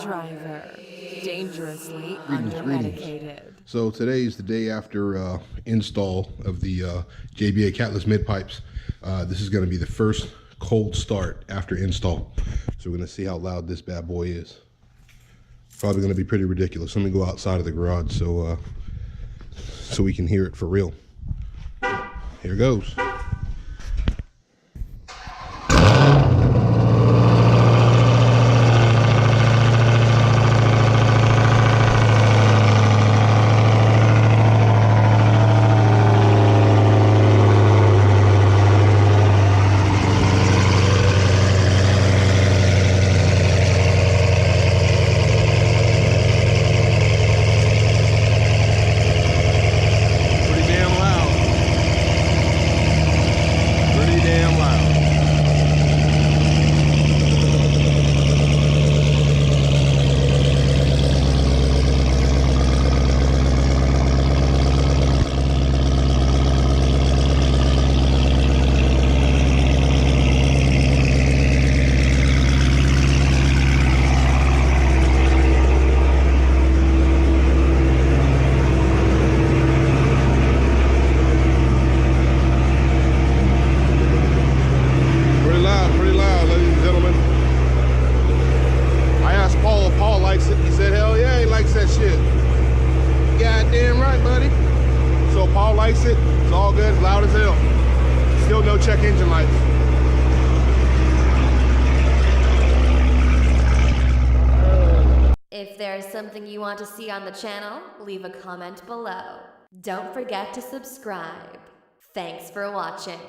MoeTheDriver, dangerously undermedicated. So today's the day after install of the JBA Catless mid pipes. This is going to be the first cold start after install. So we're going to see how loud this bad boy is. Probably going to be pretty ridiculous. Let me go outside of the garage so we can hear it for real. Here goes. Likes it. It's all good. It's loud as hell. Still no check engine lights. If there's something you want to see on the channel, leave a comment below. Don't forget to subscribe. Thanks for watching.